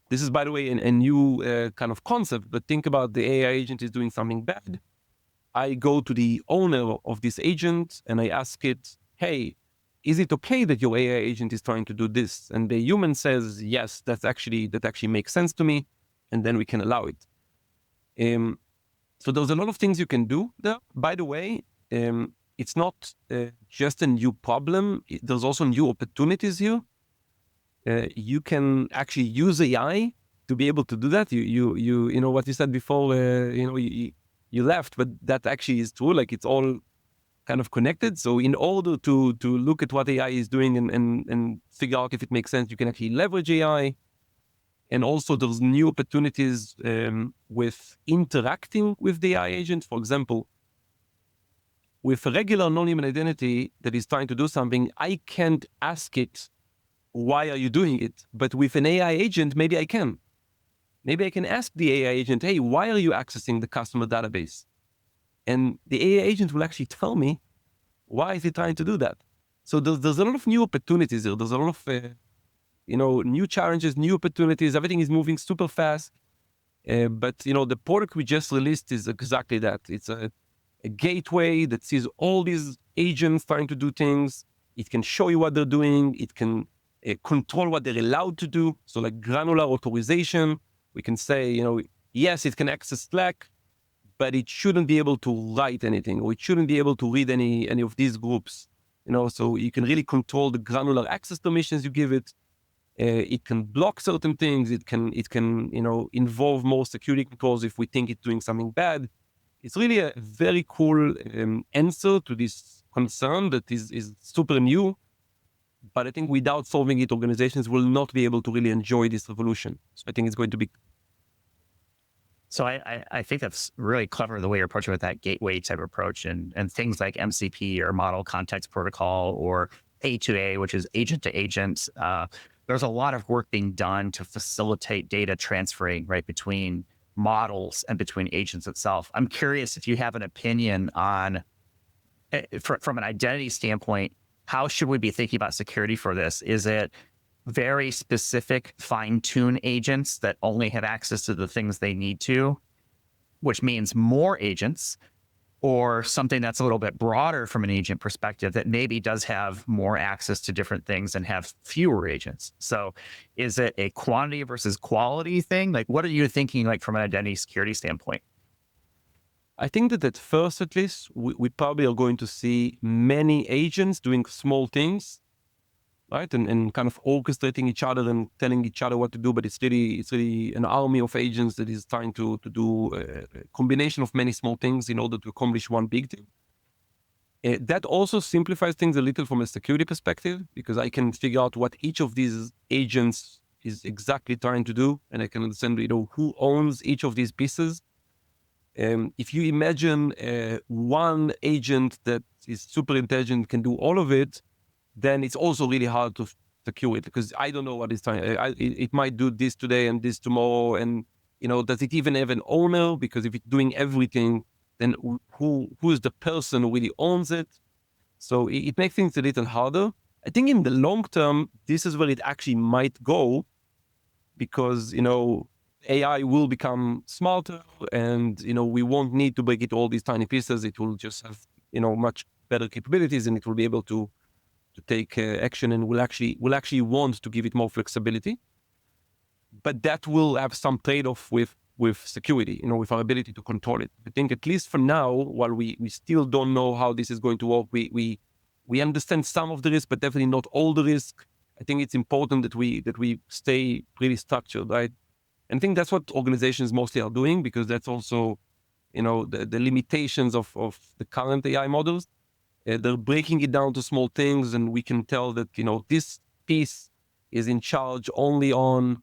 D: This is, by the way, a new kind of concept, but think about the AI agent is doing something bad. I go to the owner of this agent and I ask it, hey, is it okay that your AI agent is trying to do this? And the human says, yes, that actually makes sense to me. And then we can allow it. So there's a lot of things you can do there. By the way, it's not just a new problem. There's also new opportunities here. You can actually use AI to be able to do that. You know what you said before, you left, but that actually is true. Like, it's all kind of connected. So in order to look at what AI is doing and figure out if it makes sense, you can actually leverage AI. And also there's new opportunities with interacting with the AI agent. For example, with a regular non-human identity that is trying to do something, I can't ask it why are you doing it? But with an AI agent, maybe I can. Maybe I can ask the AI agent, hey, why are you accessing the customer database? And the AI agent will actually tell me, why is he trying to do that? So there's a lot of new opportunities here. There's a lot of, new challenges, new opportunities. Everything is moving super fast. But the product we just released is exactly that. It's a gateway that sees all these agents trying to do things. It can show you what they're doing. It can control what they're allowed to do. So like granular authorization, we can say, yes, it can access Slack, but it shouldn't be able to write anything, or it shouldn't be able to read any of these groups. So you can really control the granular access permissions you give it. It can block certain things. It can involve more security controls if we think it's doing something bad. It's really a very cool answer to this concern that is super new. But I think without solving it, organizations will not be able to really enjoy this revolution. So I think it's going to be.
B: So I think that's really clever the way you're approaching with that gateway type approach, and things like MCP or Model Context Protocol or A2A, which is agent to agent. There's a lot of work being done to facilitate data transferring right between models and between agents itself. I'm curious if you have an opinion on, from an identity standpoint, how should we be thinking about security for this? Is it very specific fine-tune agents that only have access to the things they need to, which means more agents, or something that's a little bit broader from an agent perspective that maybe does have more access to different things and have fewer agents? So is it a quantity versus quality thing? Like, what are you thinking, like, from an identity security standpoint?
D: I think that at first, at least, we probably are going to see many agents doing small things, right? And kind of orchestrating each other and telling each other what to do. But it's really an army of agents that is trying to do a combination of many small things in order to accomplish one big thing. That also simplifies things a little from a security perspective, because I can figure out what each of these agents is exactly trying to do. And I can understand, who owns each of these pieces. If you imagine one agent that is super intelligent, can do all of it, then it's also really hard to secure it, because I don't know what it's trying. It might do this today and this tomorrow. And, does it even have an owner? Because if it's doing everything, then who is the person who really owns it? So it makes things a little harder. I think in the long term, this is where it actually might go, because, AI will become smarter, and, we won't need to break it all these tiny pieces. It will just have, much better capabilities, and it will be able to take action, and will actually want to give it more flexibility. But that will have some trade-off with security, with our ability to control it. I think at least for now, while we still don't know how this is going to work, we understand some of the risk, but definitely not all the risk. I think it's important that we stay pretty structured, right? And I think that's what organizations mostly are doing, because that's also, the limitations of the current AI models. They're breaking it down to small things, and we can tell that, this piece is in charge only on,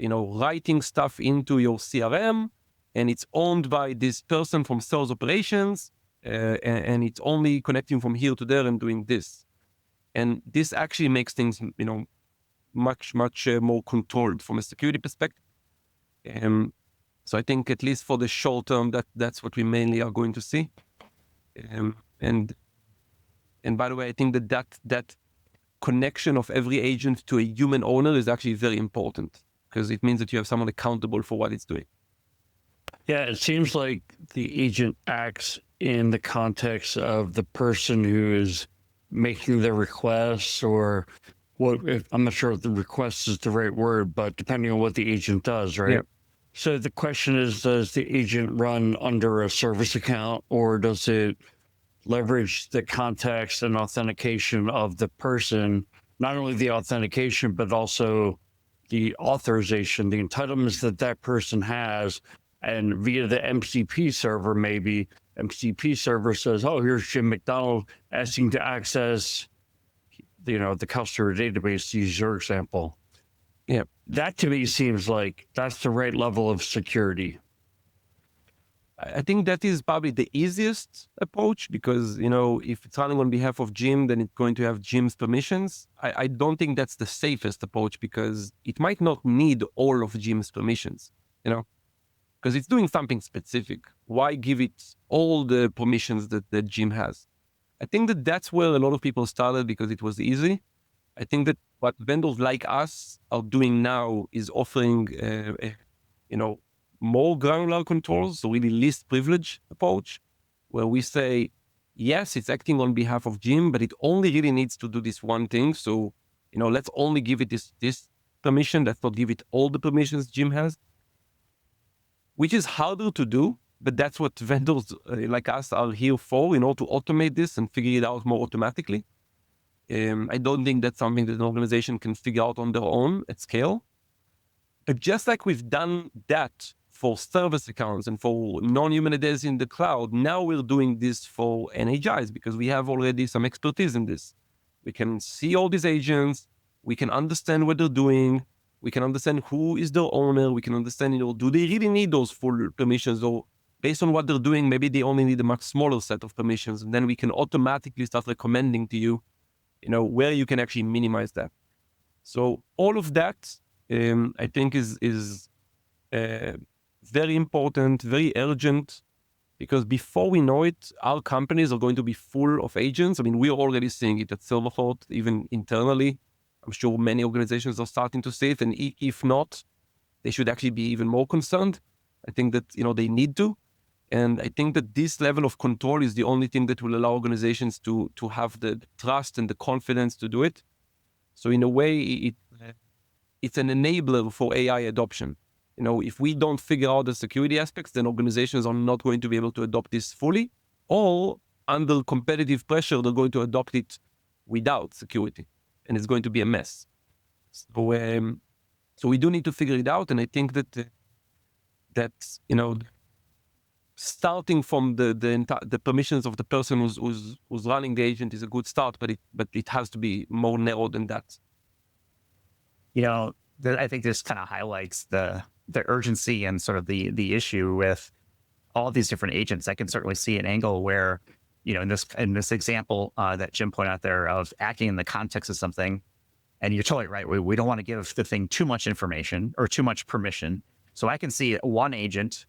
D: writing stuff into your CRM, and it's owned by this person from sales operations, and it's only connecting from here to there and doing this. And this actually makes things, much more controlled from a security perspective. So I think at least for the short term, that's what we mainly are going to see. And by the way, I think that connection of every agent to a human owner is actually very important, because it means that you have someone accountable for what it's doing.
C: Yeah, it seems like the agent acts in the context of the person who is making the requests, or I'm not sure if the request is the right word, but depending on what the agent does, right? Yeah. So the question is, does the agent run under a service account, or does it leverage the context and authentication of the person, not only the authentication, but also the authorization, the entitlements that person has, and via the MCP server, maybe MCP server says, oh, here's Jim McDonald asking to access, the customer database, to use your example. Yeah, that to me seems like that's the right level of security.
D: I think that is probably the easiest approach because, if it's running on behalf of Jim, then it's going to have Jim's permissions. I don't think that's the safest approach because it might not need all of Jim's permissions, because it's doing something specific. Why give it all the permissions that Jim has? I think that's where a lot of people started because it was easy. I think that what vendors like us are doing now is offering, more granular controls, so really least privilege approach, where we say, yes, it's acting on behalf of Jim, but it only really needs to do this one thing. So, let's only give it this permission. Let's not give it all the permissions Jim has, which is harder to do, but that's what vendors like us are here for, to automate this and figure it out more automatically. I don't think that's something that an organization can figure out on their own at scale. But just like we've done that for service accounts and for non-human identities in the cloud, now we're doing this for NHIs because we have already some expertise in this. We can see all these agents. We can understand what they're doing. We can understand who is their owner. We can understand, do they really need those full permissions? Or based on what they're doing, maybe they only need a much smaller set of permissions. And then we can automatically start recommending to you, where you can actually minimize that. So all of that, I think is very important, very urgent, because before we know it, our companies are going to be full of agents. I mean, we're already seeing it at Silverfort, even internally. I'm sure many organizations are starting to see it. And if not, they should actually be even more concerned. I think that, they need to. And I think that this level of control is the only thing that will allow organizations to have the trust and the confidence to do it. So in a way, it's an enabler for AI adoption. If we don't figure out the security aspects, then organizations are not going to be able to adopt this fully, or under competitive pressure, they're going to adopt it without security, and it's going to be a mess. So we do need to figure it out, and I think that starting from the permissions of the person who's running the agent is a good start, but it has to be more narrow than that.
B: I think this kind of highlights the urgency and sort of the issue with all these different agents. I can certainly see an angle where, in this example that Jim pointed out there of acting in the context of something, and you're totally right. We don't want to give the thing too much information or too much permission. So I can see one agent,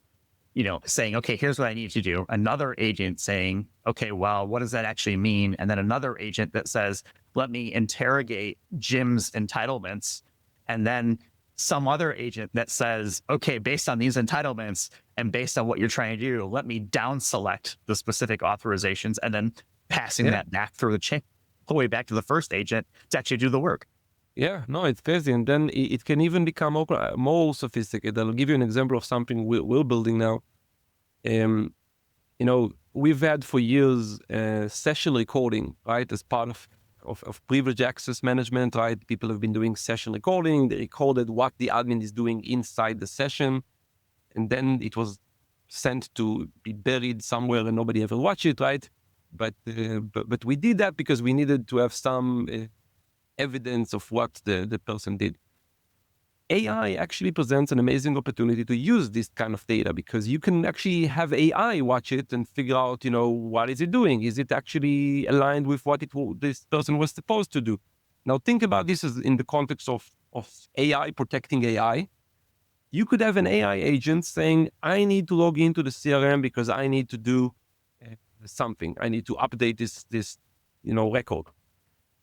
B: saying, okay, here's what I need to do. Another agent saying, okay, well, what does that actually mean? And then another agent that says, let me interrogate Jim's entitlements. And then some other agent that says, okay, based on these entitlements and based on what you're trying to do, let me down select the specific authorizations and then passing that back through the chain, all the way back to the first agent to actually do the work.
D: Yeah, no, it's crazy. And then it can even become more sophisticated. I'll give you an example of something we're building now. We've had for years session recording, right, as part of privilege access management, right? People have been doing session recording. They recorded what the admin is doing inside the session. And then it was sent to be buried somewhere and nobody ever watched it, right? But we did that because we needed to have some evidence of what the person did. AI actually presents an amazing opportunity to use this kind of data because you can actually have AI watch it and figure out, what is it doing? Is it actually aligned with what this person was supposed to do? Now think about this as in the context of AI protecting AI. You could have an AI agent saying, I need to log into the CRM because I need to do something. I need to update this record.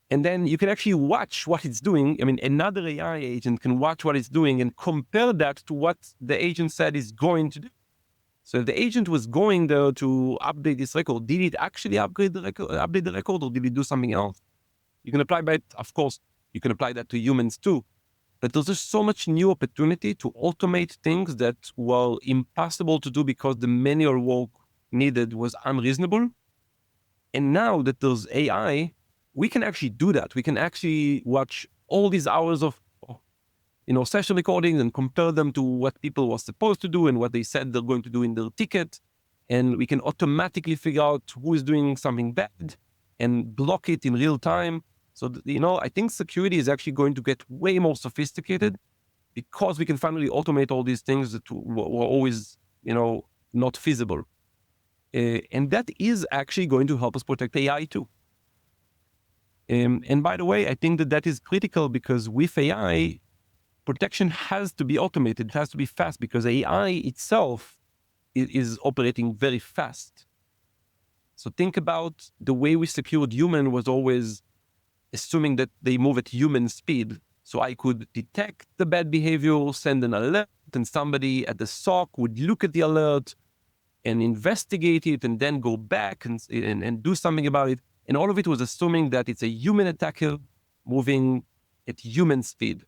D: And then you can actually watch what it's doing. I mean, another AI agent can watch what it's doing and compare that to what the agent said is going to do. So if the agent was going there to update this record, did it actually update the record, or did it do something else? You can apply that, of course, you can apply that to humans too. But there's just so much new opportunity to automate things that were impossible to do because the manual work needed was unreasonable. And now that there's AI, we can actually do that. We can actually watch all these hours of session recordings and compare them to what people were supposed to do and what they said they're going to do in their ticket. And we can automatically figure out who is doing something bad and block it in real time. So, I think security is actually going to get way more sophisticated because we can finally automate all these things that were always, not feasible. And that is actually going to help us protect AI too. And by the way, I think that is critical because with AI, protection has to be automated. It has to be fast because AI itself is operating very fast. So think about the way we secured human was always assuming that they move at human speed. So I could detect the bad behavior, send an alert, and somebody at the SOC would look at the alert and investigate it and then go back and do something about it. And all of it was assuming that it's a human attacker moving at human speed.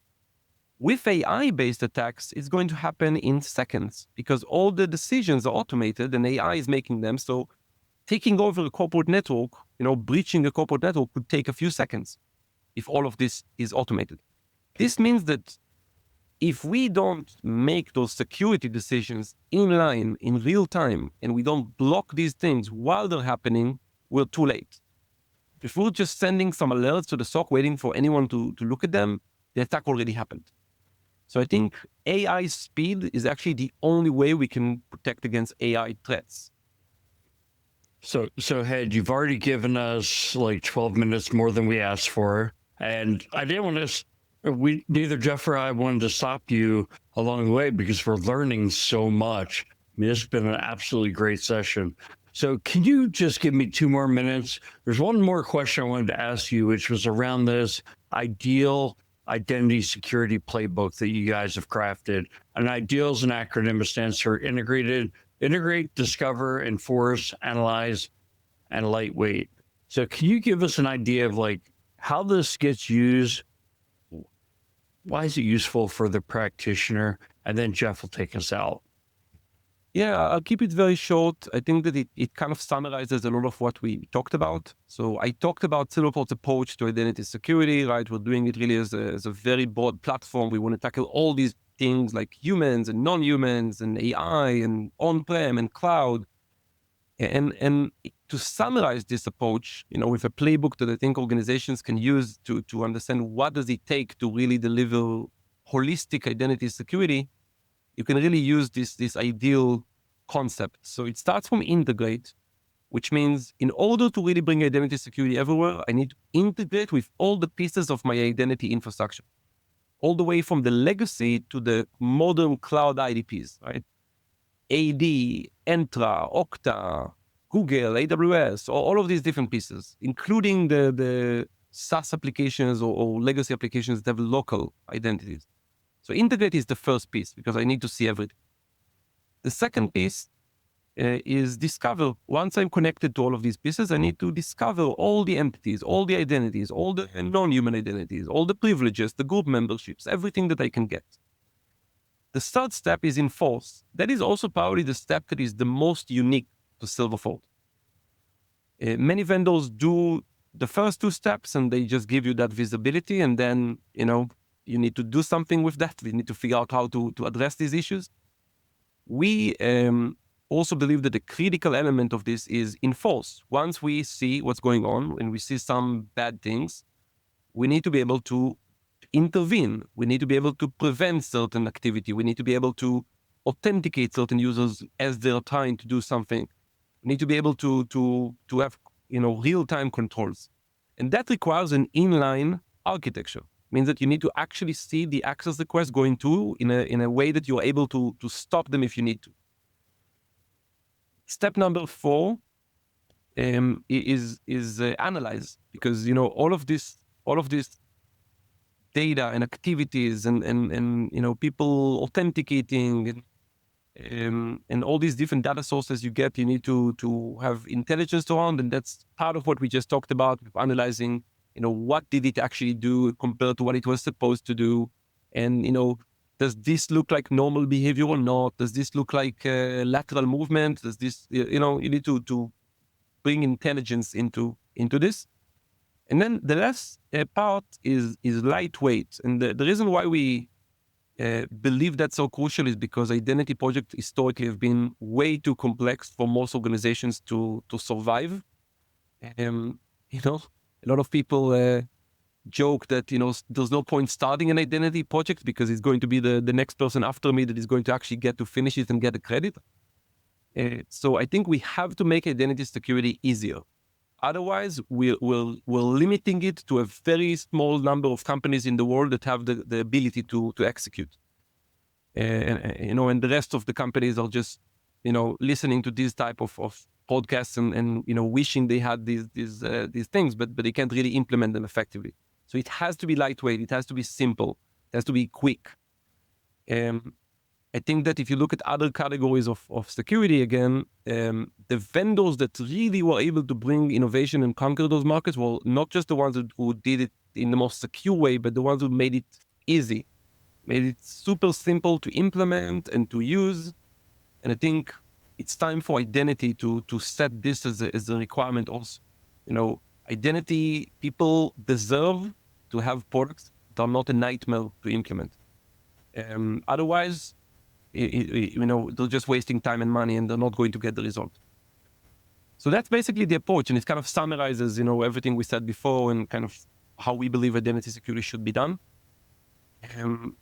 D: With AI-based attacks, it's going to happen in seconds because all the decisions are automated and AI is making them. So taking over a corporate network, breaching a corporate network could take a few seconds if all of this is automated. This means that if we don't make those security decisions inline in real time and we don't block these things while they're happening, we're too late. If we're just sending some alerts to the SOC waiting for anyone to look at them, the attack already happened. So I think AI speed is actually the only way we can protect against AI threats.
C: So Hed, you've already given us like 12 minutes more than we asked for. And I didn't want to, neither Jeff or I wanted to stop you along the way because we're learning so much. I mean, it's been an absolutely great session. So can you just give me 2 more minutes? There's one more question I wanted to ask you, which was around this ideal identity security playbook that you guys have crafted. And ideal is an acronym that stands for integrate, discover, enforce, analyze, and lightweight. So can you give us an idea of like how this gets used? Why is it useful for the practitioner? And then Jeff will take us out.
D: Yeah, I'll keep it very short. I think that it kind of summarizes a lot of what we talked about. So I talked about Silverfort's approach to identity security, right? We're doing it really as a very broad platform. We want to tackle all these things like humans and non-humans and AI and on-prem and cloud. And to summarize this approach, with a playbook that I think organizations can use to understand what does it take to really deliver holistic identity security, you can really use this ideal concept. So it starts from integrate, which means in order to really bring identity security everywhere, I need to integrate with all the pieces of my identity infrastructure, all the way from the legacy to the modern cloud IDPs, right? AD, Entra, Okta, Google, AWS, all of these different pieces, including the SaaS applications or legacy applications that have local identities. So integrate is the first piece because I need to see everything. The second piece is discover. Once I'm connected to all of these pieces, I need to discover all the entities, all the identities, all the non-human identities, all the privileges, the group memberships, everything that I can get. The third step is enforce. That is also probably the step that is the most unique to Silverfort. Many vendors do the first 2 steps and they just give you that visibility and then, you need to do something with that. We need to figure out how to address these issues. We also believe that the critical element of this is enforce. Once we see what's going on and we see some bad things, we need to be able to intervene. We need to be able to prevent certain activity. We need to be able to authenticate certain users as they're trying to do something. We need to be able to have real-time controls. And that requires an inline architecture. Means that you need to actually see the access request going through in a way that you're able to stop them if you need to. Step number 4 is analyze, because all of this data and activities and people authenticating and all these different data sources you get, you need to have intelligence around, and that's part of what we just talked about with analyzing. What did it actually do compared to what it was supposed to do? And, does this look like normal behavior or not? Does this look like lateral movement? Does this, you need to bring intelligence into this. And then the last part is lightweight. And the reason why we believe that's so crucial is because identity projects historically have been way too complex for most organizations to survive. A lot of people joke that, there's no point starting an identity project because it's going to be the next person after me that is going to actually get to finish it and get the credit. So I think we have to make identity security easier. Otherwise, we're limiting it to a very small number of companies in the world that have the ability to execute. And the rest of the companies are just, listening to these type of podcasts and wishing they had these things, but they can't really implement them effectively. So it has to be lightweight. It has to be simple. It has to be quick. I think that if you look at other categories of security, again, the vendors that really were able to bring innovation and conquer those markets were not just the ones who did it in the most secure way, but the ones who made it easy, made it super simple to implement and to use. And I think it's time for identity to set this as a requirement also. Identity, people deserve to have products that are not a nightmare to implement. Otherwise, they're just wasting time and money and they're not going to get the result. So that's basically the approach, and it kind of summarizes, everything we said before and kind of how we believe identity security should be done. And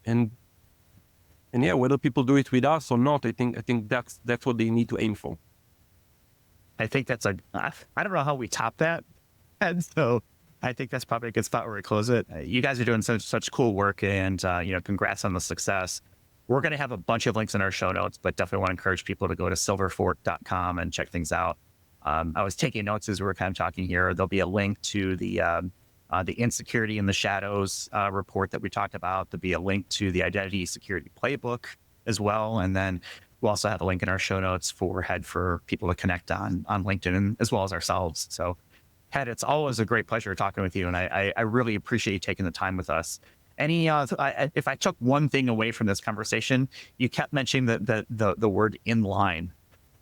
D: yeah, whether people do it with us or not, I think that's what they need to aim for.
B: I think that's I don't know how we top that. And so I think that's probably a good spot where we close it. You guys are doing such cool work, and congrats on the success. We're going to have a bunch of links in our show notes, but definitely want to encourage people to go to silverfort.com and check things out. I was taking notes as we were kind of talking here. There'll be a link to the Insecurity in the Shadows report that we talked about. There'll be a link to the Identity Security Playbook as well. And then we'll also have a link in our show notes for people to connect on LinkedIn, as well as ourselves. So Head, it's always a great pleasure talking with you, and I really appreciate you taking the time with us. If I took one thing away from this conversation, you kept mentioning the word inline.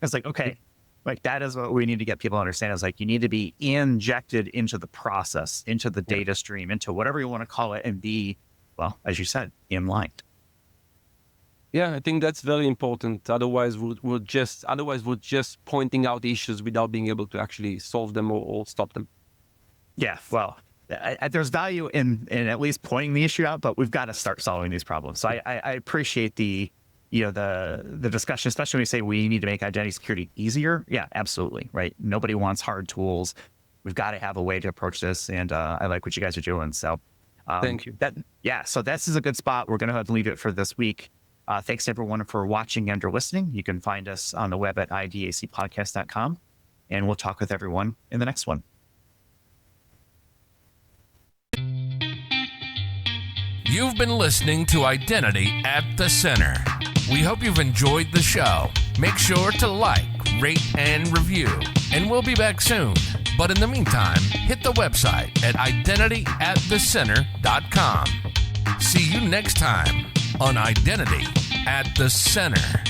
B: It's like, okay, like that is what we need to get people to understand. Is like you need to be injected into the process, into the data stream, into whatever you want to call it, and be, well, as you said, inline.
D: Yeah, I think that's very important. Otherwise, we're just pointing out issues without being able to actually solve them or stop them.
B: Yeah, well, there's value in at least pointing the issue out, but we've got to start solving these problems. So I appreciate the discussion, especially when we say we need to make identity security easier. Yeah, absolutely, right? Nobody wants hard tools. We've got to have a way to approach this, and I like what you guys are doing. So
D: thank you.
B: So this is a good spot. We're going to have to leave it for this week. Thanks everyone for watching and or listening. You can find us on the web at idacpodcast.com, and we'll talk with everyone in the next one.
A: You've been listening to Identity at the Center. We hope you've enjoyed the show. Make sure to like, rate, and review, and we'll be back soon. But in the meantime, hit the website at identityatthecenter.com. See you next time on Identity at the Center.